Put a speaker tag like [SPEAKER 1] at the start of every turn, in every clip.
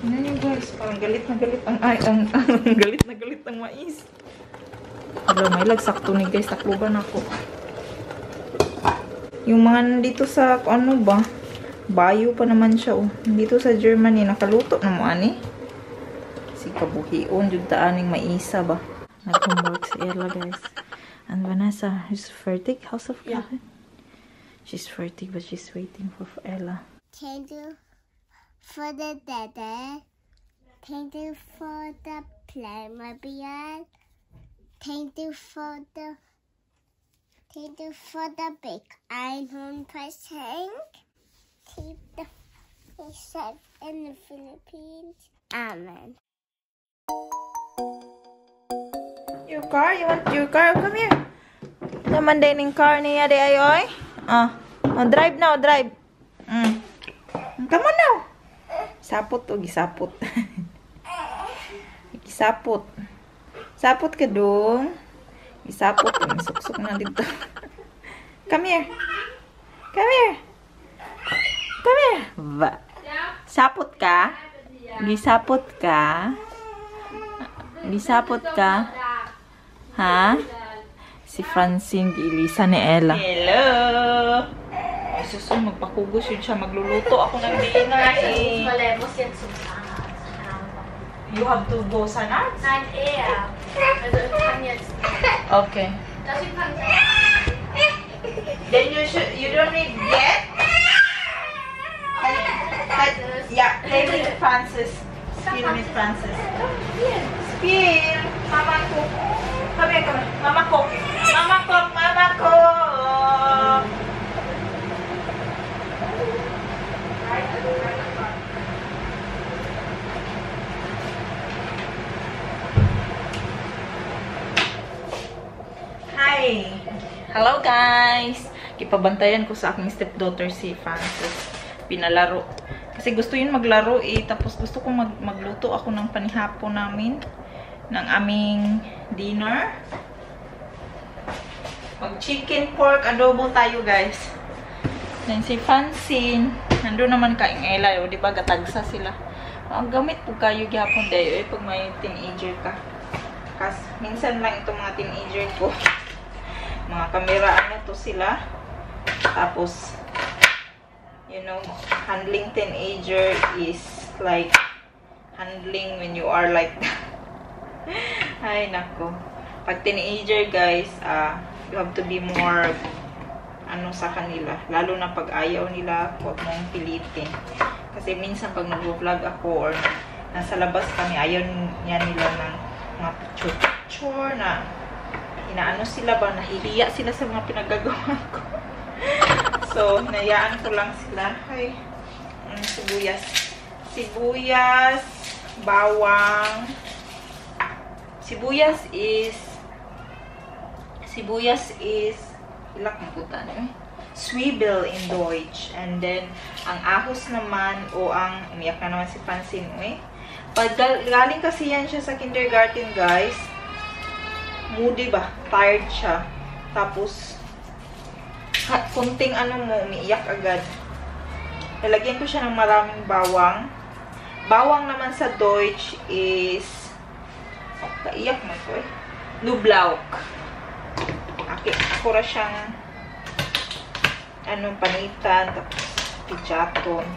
[SPEAKER 1] Tingnan niyo guys, parang galit na galit ang galit na galit ang mais. Wala, may lagsakto ni guys, takluban ako. Yung mga nandito sa, ano ba, bayo pa naman siya, oh. Dito sa Germany, nakaluto na mo, ani. Si kabuhion, yung taaning maisa ba. Nag-homework si Ella, guys. And Vanessa is fertig, House of God. Yeah. She's fertig, but she's waiting for Ella.
[SPEAKER 2] Thank you for the dada. Thank you for the Playmobil. Thank you for the big iron pressing. Keep the fish in the Philippines. Amen.
[SPEAKER 1] Your car? You want your car? Come here. Naman din yung car niya, de ayoy. Drive now, drive. Come on now. Sapot o gisapot. Gisapot. Sapot ka dong. Gisapot. Suksok na dito. Come here. Come here. Come here. Sapot ka? Gisapot ka? Gisapot ka? Ha? Si Francine, giilisa ni Ella. Hello! Ay, susun, magpakugos yun siya. Magluluto ako ng dinner eh. You have to go sana?
[SPEAKER 3] Nein, er. Also ich kann jetzt.
[SPEAKER 1] Okay.
[SPEAKER 3] Das ist kann.
[SPEAKER 1] Then you don't need yet? Yeah, play with Francis. Spiel with Francis. Spiel! Mama cook. Come here, come here. Mama cook. Mama cook, Mama cook. Hi! Hello guys! Kipabantayan ko sa aking stepdaughter si Francis. Pinalaro. Kasi gusto yun maglaro eh. Tapos gusto ko magluto ako ng panihapon namin. Ng aming dinner. Mag-chicken pork adobo tayo guys. Then si Francine. Nandun naman kaing Ella. O diba gatagsa sila. Ang gamit po kayo gyapon dayo eh. Pag may teenager ka. Kasi minsan lang itong mga teenager ko. Mga kamera ano to sila. Tapos you know, handling teenager is like handling when you are like that. Ay, nako. Pag teenager, guys, you have to be more ano sa kanila. Lalo na pag ayaw nila, huwag mong pilitin. Kasi minsan pag nag-vlog ako or nasa labas kami, ayaw niya nila ng mga picture na inaano sila ba, nahihiya sila sa mga pinagagawa ko. So, hinayaan ko lang sila. Ay, sibuyas. Sibuyas, bawang. Sibuyas is ilak mo putan eh. Zwiebel in Deutsch. And then, ang ahos naman, o ang, umiyak na naman si Francine, eh. Pag galing kasi yan siya sa kindergarten, guys, moody ba? Tired siya. Tapos, kunting ano mo, umiiyak agad. Lalagyan ko siya ng maraming bawang. Bawang naman sa Deutsch is, kaiyak mo ito eh. Knoblauch. Ako ra siyang, panitan, tapos pichaton.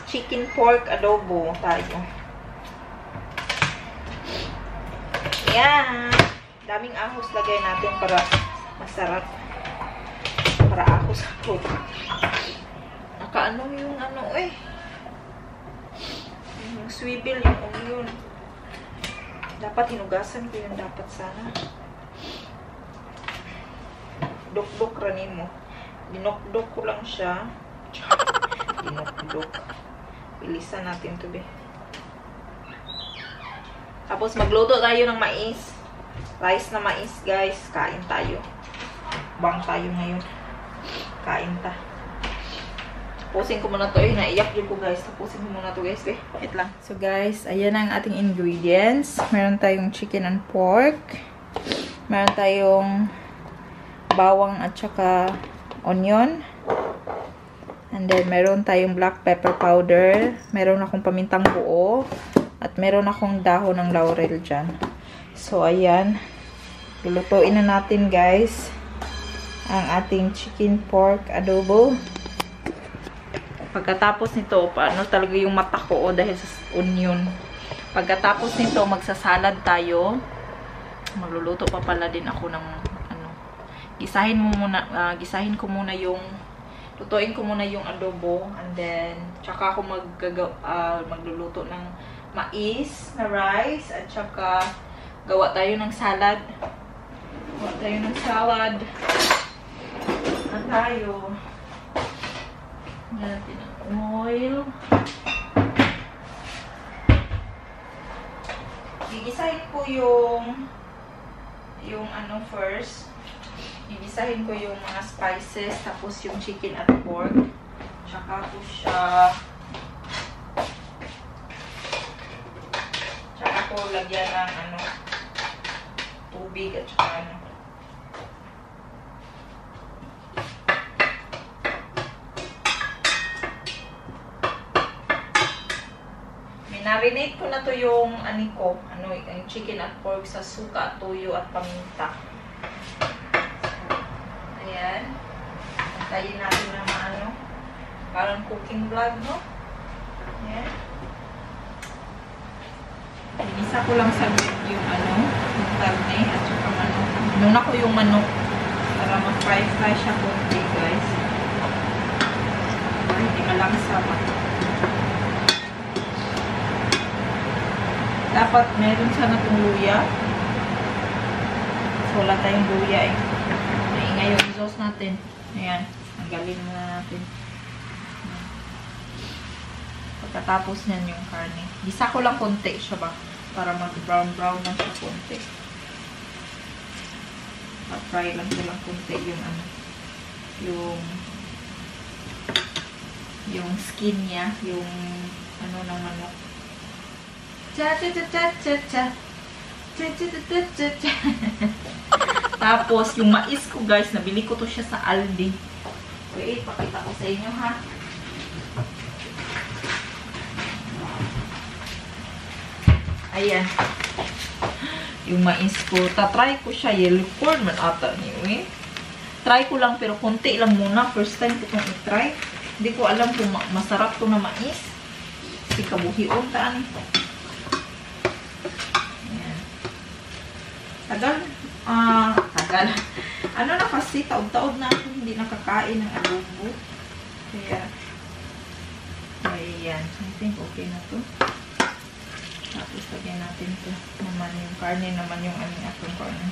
[SPEAKER 1] Chicken pork adobo tayo. Yan. Daming ahos lagay natin para masarap. Para ahos ako. Nakaano yung yung swivel, yung onion. Dapat hinugasan ko yun dapat sana. Dok-dok ranin mo. Dinok-dok ko lang siya. Dinok-dok. Bilisan natin to be. Tapos magluto tayo ng mais. Rice na mais, guys. Kain tayo. Bang tayo ngayon. Kain ta. Tapusin ko muna to. Naiyak din ko, guys. Tapusin ko muna to, guys. Wait lang. So, guys, ayan ang ating ingredients. Meron tayong chicken and pork. Meron tayong bawang at saka onion. And And then, meron tayong black pepper powder. Meron akong pamintang buo. At meron akong dahon ng laurel dyan. So, ayan. Lulutuin na natin, guys, ang ating chicken pork adobo. Pagkatapos nito, paano talaga yung mata ko dahil sa onion. Pagkatapos nito, magsasalad tayo. Magluluto pa pala din ako ng gisahin ko muna yung lutuin ko muna yung adobo, and then tsaka ako magluluto ng mais na rice, at tsaka gawa tayo ng salad. Gawa tayo ng salad. Na tayo. Natin ang oil. Gigisahin ko yung ano first. Gigisahin ko yung mga spices, tapos yung chicken at pork. Tsaka ko siya lagyan ng tubig at saka Minarinate ko na to yung yung chicken at pork sa suka, tuyo at paminta. Ayan. Antayin natin na parang cooking vlog, no? Ayan. Inisa ko lang saglit yung yung karne at saka manok. Inuna ko yung manok para mag-fry siya konti, guys. Para hindi malangsa pa. Dapat meron sana itong luya. So, wala tayong luya eh. Naingay yung sauce natin. Ayan. Tanggalin muna natin. Pagkatapos niyan yung karne. Gisa ko lang konti siya ba? Para mag-brown-brown lang siya konti. Pa-fry lang ko lang konti yung skin niya. Yung ng manok. Cha-cha-cha-cha-cha-cha. Cha-cha-cha-cha-cha. Tapos, yung mais ko, guys, nabili ko to siya sa Aldi. Wait, pakita ko sa inyo, ha? Ayan. Yung mais ko. Tatry ko siya. Yellow corn man ata niyo, eh. Try ko lang, pero konti lang muna. First time ko itong i-try. Hindi ko alam kung masarap to na mais. Kasi kabuhion, taan. Ayan. Tagal. Tagal. Na kasi, taod-taod na ako hindi nakakain ng adobo. Kaya, ayan. I think okay na to. Tapos, lagyan natin ito. Naman yung karne, naman yung atong karne.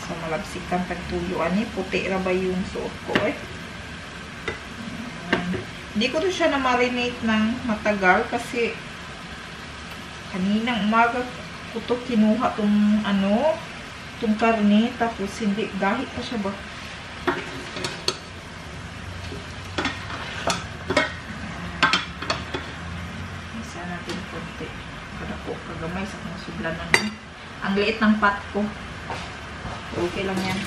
[SPEAKER 1] So, malabsikan pagtuyuan eh. Puti ra ba yung suot ko eh. Hindi ko to siya na-marinate ng matagal kasi kaninang umaga ko to kinuha tong karne. Tapos, hindi, gahit pa siya ba? Kagamay sa kung sublanan. Ang liit ng pot ko. Okay lang yan.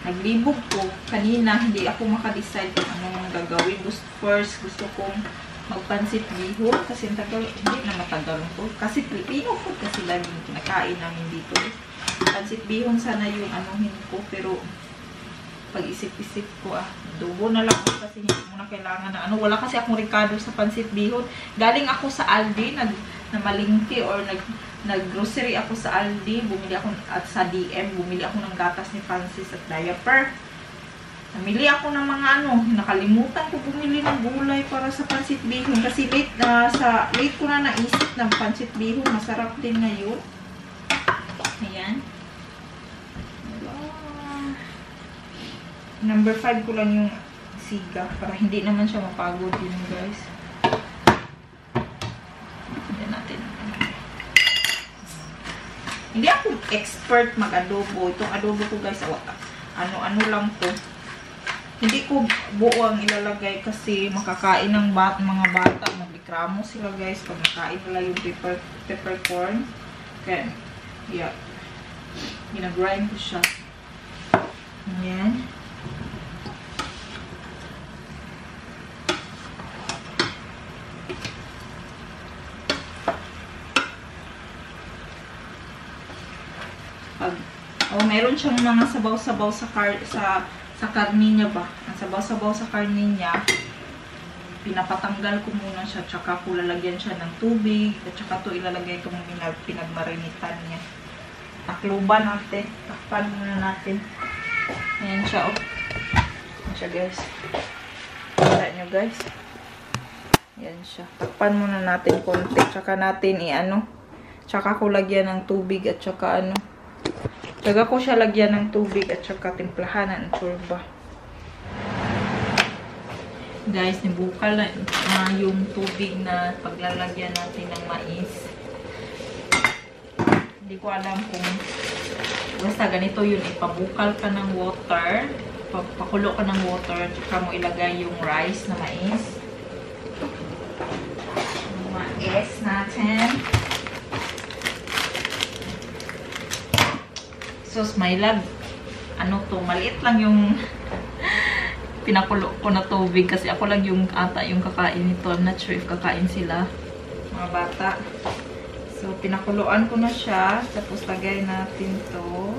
[SPEAKER 1] Naglibog ko. Kanina, hindi ako makadecide kung anong gagawin. First, gusto kong magpansit bihon. Kasi hindi na matagal ko. Kasi Filipino food kasi laging kinakain namin dito. Pansit bihon sana yung anuhin ko. Pero, pag-isip-isip ko, adobo na lang ako kasi hindi mo na kailangan na wala kasi akong ricado sa pansit bihon. Galing ako sa Aldi, namalingki or nag-grocery ako sa Aldi, bumili ako at sa DM, bumili ako ng gatas ni Francis at diaper. Namili ako ng mga nakalimutan ko bumili ng gulay para sa pansit bihon kasi late ko na naisip ng pansit bihon, masarap din ngayon. Ayan. Number 5 ko lang yung siga para hindi naman siya mapagod din, guys. Hindi natin. Hindi ako expert mag-adobo. Itong adobo ko, guys, ano lang to. Hindi ko buo ang ilalagay kasi makakain ng mga bata. Maglikramo sila, guys, pag nakain nila yung peppercorn. Okay. Yeah. Gina-grind ko siya. Ayan. Meron siyang mga sabaw-sabaw sa karne niya ba. Ang sabaw-sabaw sa karne niya, pinapatanggal ko muna siya, tsaka ko lalagyan siya ng tubig, at tsaka to ilalagay itong pinagmarinitan niya. Takluban natin. Takpan muna natin. Ayan siya, oh. Ayan siya, guys. Kita nyo, guys. Ayan siya. Takpan muna natin konti. Tsaka natin tsaka ko lagyan ng tubig at tsaka Tsaka ko siya lagyan ng tubig at tsaka timplahan ng turba. Guys, nibukal na yung tubig na paglalagyan natin ng mais. Hindi ko alam kung basta ganito yun. Ipabukal ka ng water. Pakulo ka ng water. Tsaka mo ilagay yung rice na mais. Yung mais natin. Sus, may lag. Maliit lang yung pinakulo ko na tubig kasi ako lang yung kakain nito. I'm not sure if kakain sila, mga bata. So, pinakuluan ko na siya. Tapos, lagay natin to.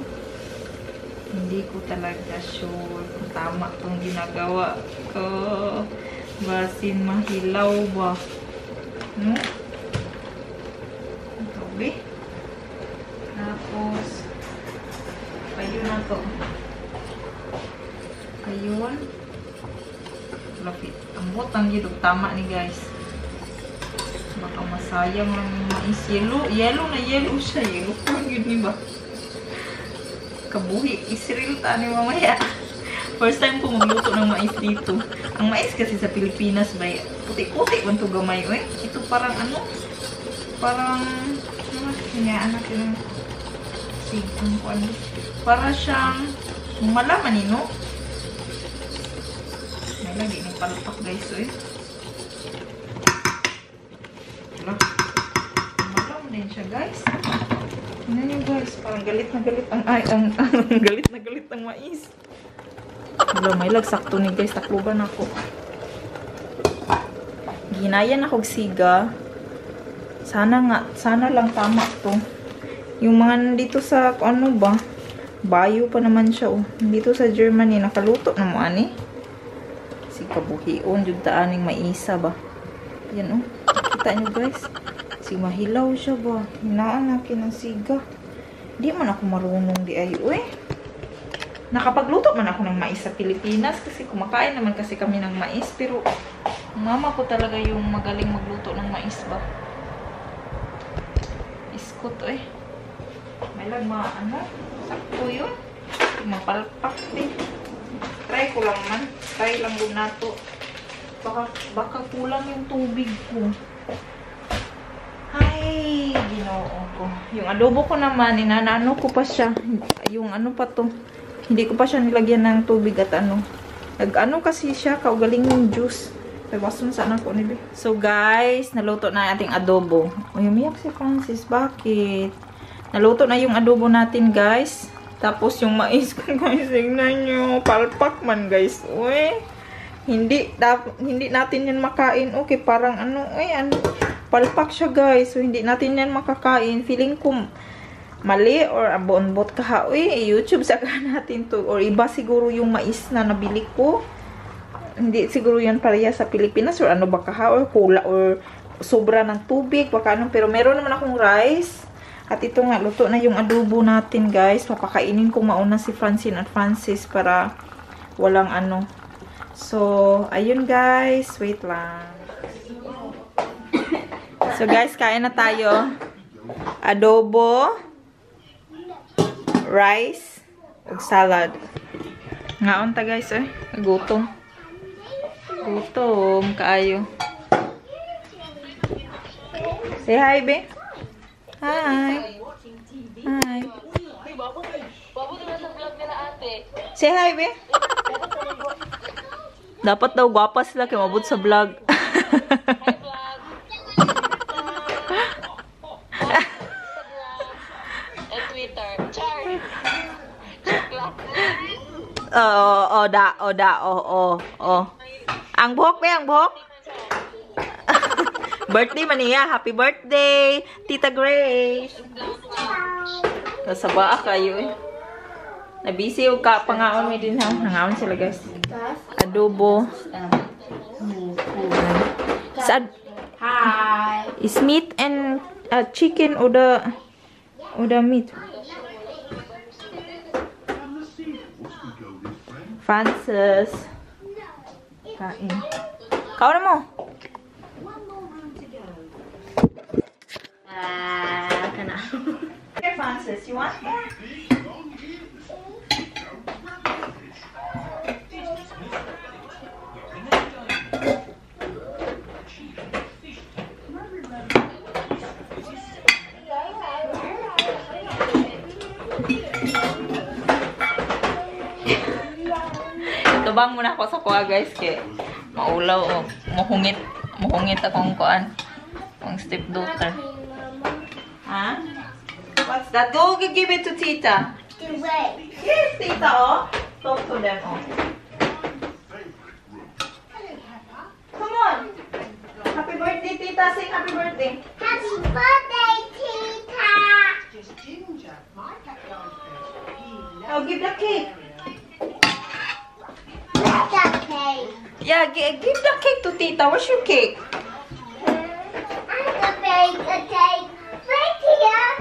[SPEAKER 1] Hindi ko talaga sure kung tama itong ginagawa ko. Basin mahilaw ba? No? Tubig. Tapos, ayun na to. Ayun. Lapit. Ang butang dito. Tama ni guys. Baka masayang lang yung mais. Yellow na yellow siya. Yellow po yun ba? Kabuhi. Israel ta ni mamaya. First time ko magluto ng mais dito. Ang mais kasi sa Pilipinas may puti-puti kung ito gamay. Ito parang parang hinayaan natin ng sigong ko para siyang malaman no? May lagi ng palpak guys malaman din siya guys. Ano nyo guys, parang galit na galit galit na galit ang mais. Wala, may lagsakto ni guys, takluban ako. Ginayan ako siga. Sana lang tama to. Yung mga nandito sa, bayo pa naman siya, Dito sa Germany, nakaluto na mo, Si kabuhion, yung taaning maisa ba. Yan, Kita nyo, guys. Si mahilaw siya ba. Hinaan nakin ng siga. Di man ako marunong di ay, Nakapagluto man ako ng mais sa Pilipinas kasi kumakain naman kasi kami ng mais. Pero, mama ko talaga yung magaling magluto ng mais ba. Iskot, May lang sakto yun. Mapalpak din. Try ko lang man. Try lang din nato. Baka kulang yung tubig ko. Ay, ginoo ko. Yung adobo ko naman, inanano ko pa siya. Yung pa to. Hindi ko pa siya nilagyan ng tubig at kasi siya, kaugaling yung juice. Pagwason sana ko nila. So guys, naluto na ating adobo. Umiyak si Francis. Bakit? Naluto na yung adobo natin, guys. Tapos yung mais ko, guys, tingnan nyo. Palpak man, guys. Hindi natin yan makain. Okay, parang palpak siya, guys. So, hindi natin yan makakain. Feeling ko mali or abon-bot ka. YouTube saka natin to. Or iba siguro yung mais na nabili ko. Hindi siguro yan pareha sa Pilipinas. Or baka or kula or sobra ng tubig. Baka pero meron naman akong rice. At ito nga, luto na yung adobo natin, guys. Papakainin ko mauna si Francine at Francis para walang So, ayun, guys. Wait lang. So, guys, kain na tayo. Adobo, rice, ug salad. Ngaon ta, guys, Gutom. Gutom kaayo. Say hi, be. Hi. Hi. Say hi, be. Dapat daw gwapa sila kay mabot sa vlog. Ang buhok ba? Ang buhok? Birthday man niya. Happy birthday, Tita Grace. Kasaba kayo eh. Nabisi yung pangaon may din ha. Nangaon sila guys. Adobo.
[SPEAKER 3] Hi.
[SPEAKER 1] Is meat and chicken or the meat? Francis. Kain. Kau na mo?
[SPEAKER 3] Kana.
[SPEAKER 1] Here, Francis. You want more? Tubang muna ako sa kuha guys kay maulaw o muhungit akong kuan ang stepdaughter. Ha? What's that? Go give it to Tita. Yes, Tita, oh. Talk to them, oh. Come on. Happy birthday, Tita. Sing happy birthday.
[SPEAKER 2] Happy birthday, Tita!
[SPEAKER 1] Oh, give the cake.
[SPEAKER 2] Where's the cake?
[SPEAKER 1] Yeah, give the cake to Tita. Where's your cake?
[SPEAKER 2] I have a cake right here.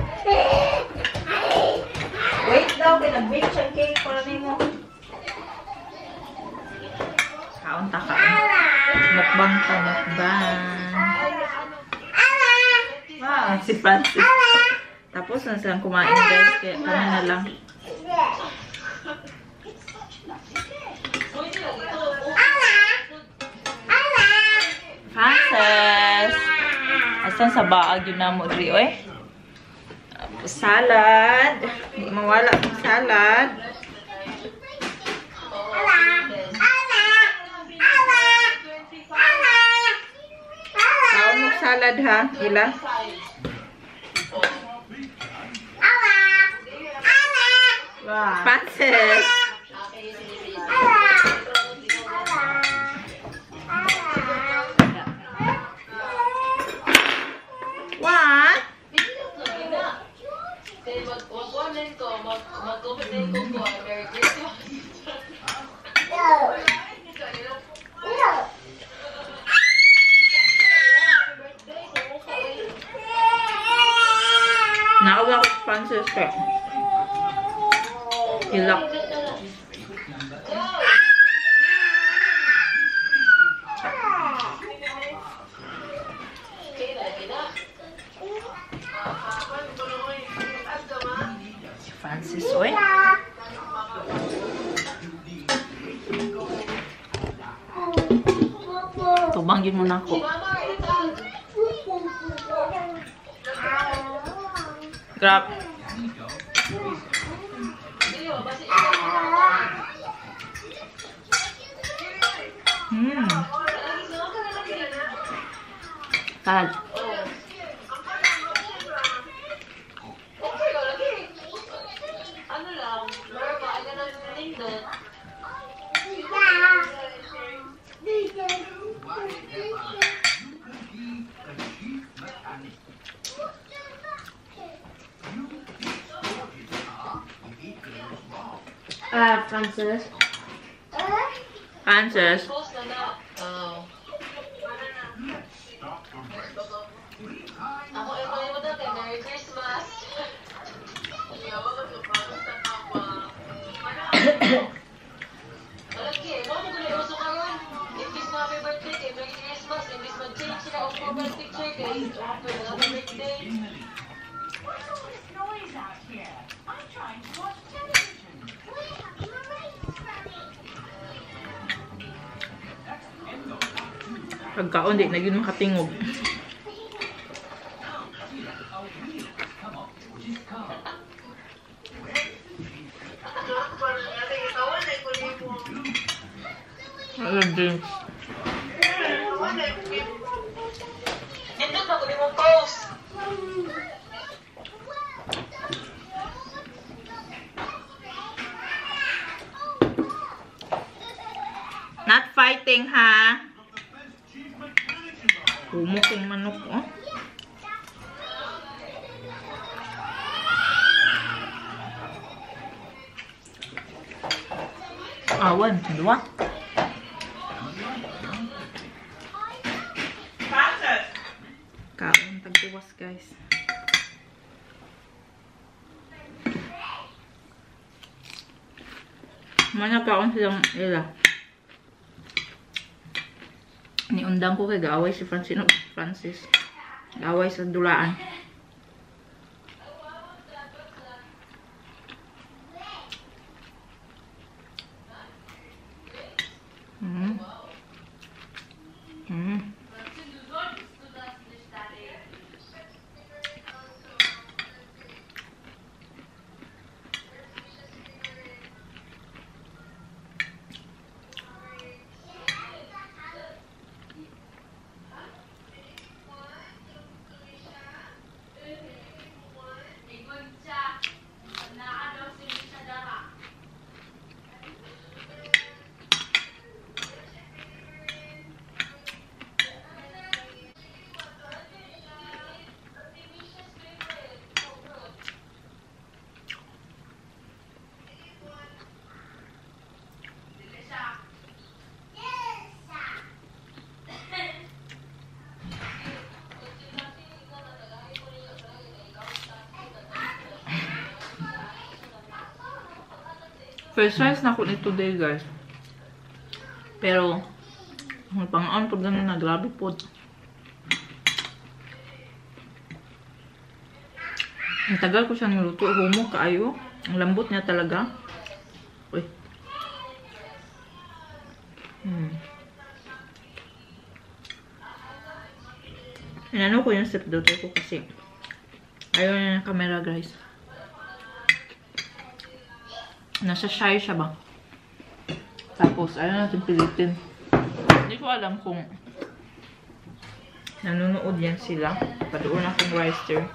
[SPEAKER 1] Wait daw, pinag-bake siyang cake para nimo. Kaon ta ka. Mukbang ta, mukbang. Wow, si Francis. Tapos na silang kumain guys, kaya kami na lang. Francis! Asan sa baag yun na mo, Dri, oy? Tapos salad. Hindi mawala ang salad. Kaon mo salad ha, ila. Francis! What? Nakawa ko Francis ka. Hilak. Francis, oy. Tubangin mo na ako. Grab. Salad.
[SPEAKER 3] Francis.
[SPEAKER 1] Francis.
[SPEAKER 3] Ako ay malimutan kay Merry Christmas. Malaki, mo mo kung uso ka ron. Imbis na happy birthday kay Merry Christmas, imbis mag-change sila of profile picture kay happy birthday.
[SPEAKER 1] Pagkaon, di na yun makatingog. Drinks.
[SPEAKER 3] Ito na ko di mo post.
[SPEAKER 1] Not fighting, ha? Humok yung manok, oh. Awan, dua. Kaon, tagtuwas, guys. Mana kaon silang ila. Niundang ko kay gaaway si Francis. Gaaway sa dulaan. First rice na ako ni today, guys. Pero, ang pang-on po ganun na, grabe po. Ang tagal ko siya niluto. Humok kaayo. Ang lambot niya talaga. Uy. Inano ko yung step daughter ko kasi ayaw niya ng camera, guys. Nasa shy siya ba? Tapos, ayaw natin pilitin. Hindi ko alam kung nanonood yan sila. Padoon akong ricer.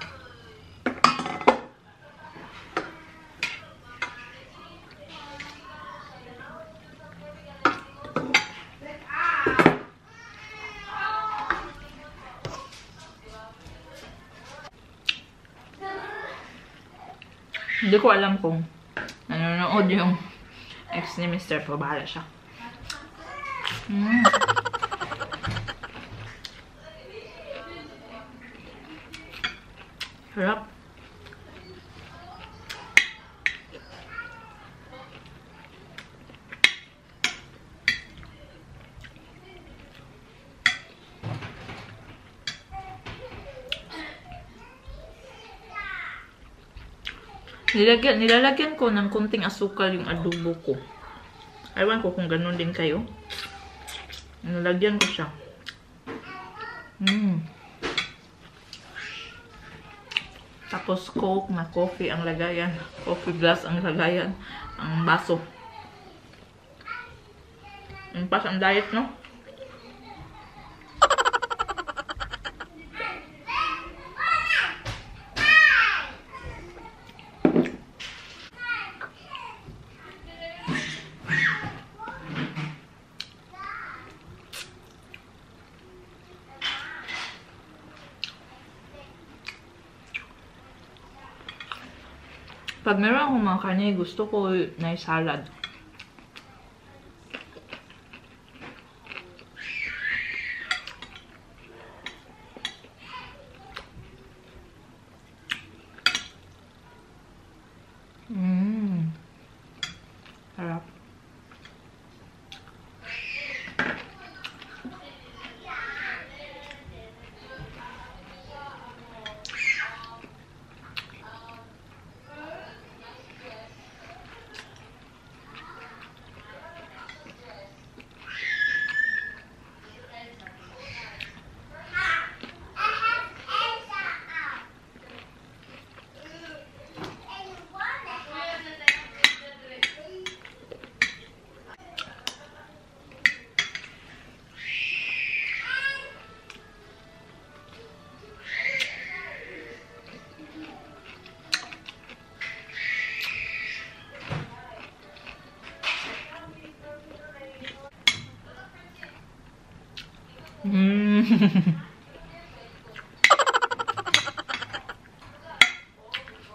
[SPEAKER 1] Hindi ko alam kung nanonood yung ex ni Mr. Po. Bahala siya. Harap. Nilalagyan ko ng konting asukal yung adobo ko. Ewan ko kung ganun din kayo. Nilalagyan ko siya. Tapos coke na coffee ang lagayan. Coffee glass ang lagayan. Ang baso. Yung pas ang diet, no? Pag meron akong mga karne, gusto ko na salad. Harap.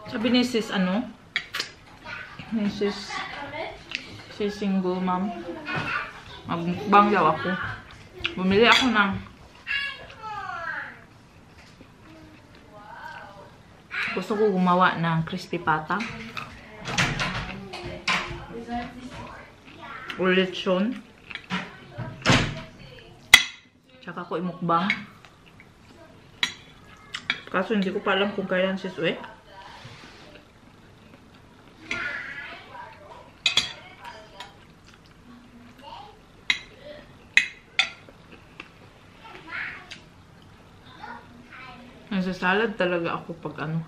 [SPEAKER 1] Sabi ni sis, ano? Ni sis single mom. Magbang daw ako. Bumili ako ng gusto ko gumawa ng crispy pata. O lechon. Tsaka ko imukbang. Kaso hindi ko pa alam kung kailan sis uwi. Nasa salad talaga ako pag ano.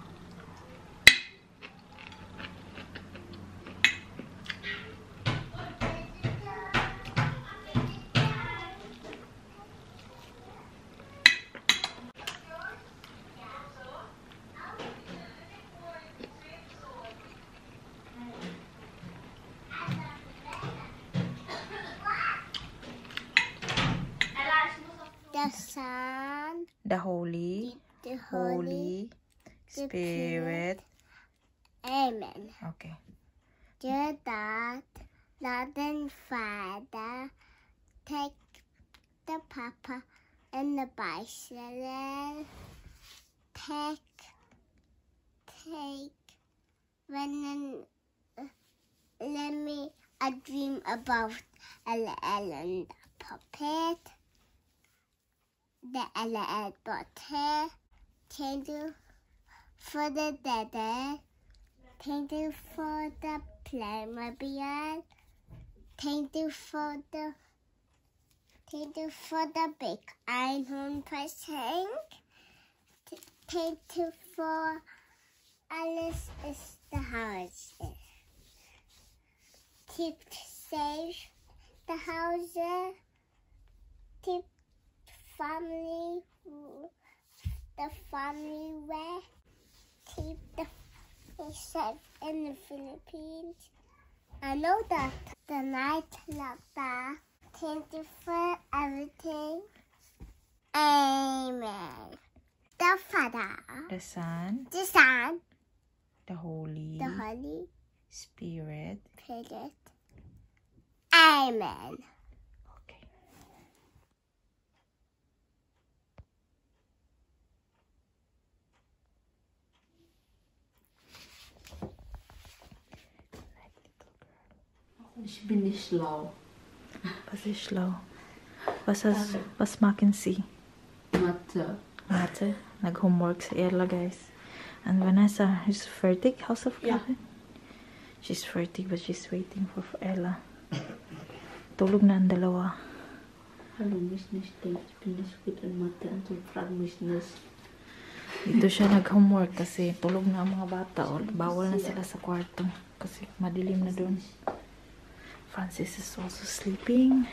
[SPEAKER 2] The Son,
[SPEAKER 1] The Holy
[SPEAKER 2] the Holy,
[SPEAKER 1] Spirit.
[SPEAKER 2] Amen.
[SPEAKER 1] Okay.
[SPEAKER 2] Dear God, Lord and Father, take the Papa and the bicycle. Take, when let me a dream about Ella and the puppet. The Ella butter. Thank you for the daddy. Thank you for the Playmobil. Thank you for the big iron person. Thank you for Alice is the house. Keep safe the house. Keep the family way. Keep the safe in the Philippines. I know that the night like that. Thank you for everything. Amen. The Father,
[SPEAKER 1] The Son,
[SPEAKER 2] the Son,
[SPEAKER 1] the Holy
[SPEAKER 2] the Holy
[SPEAKER 1] Spirit.
[SPEAKER 2] Spirit. Amen.
[SPEAKER 1] Okay.
[SPEAKER 4] Ich bin nicht schlau.
[SPEAKER 1] Was ist schlau? Was machen Sie?
[SPEAKER 4] Mathe.
[SPEAKER 1] Mathe. Nag-homework sa Ella, guys. And Vanessa is fertig. Hausaufgabe? She's fertig, but she's waiting for Ella. Tulog na ang dalawa.
[SPEAKER 4] Hallo, mich nicht denkt, ich bin nicht gut in Mathe und so frag mich nicht.
[SPEAKER 1] Dito siya nag-homework kasi tulog na ang mga bata. O, bawal na sila sa kwarto kasi madilim na doon. Francis is also sleeping.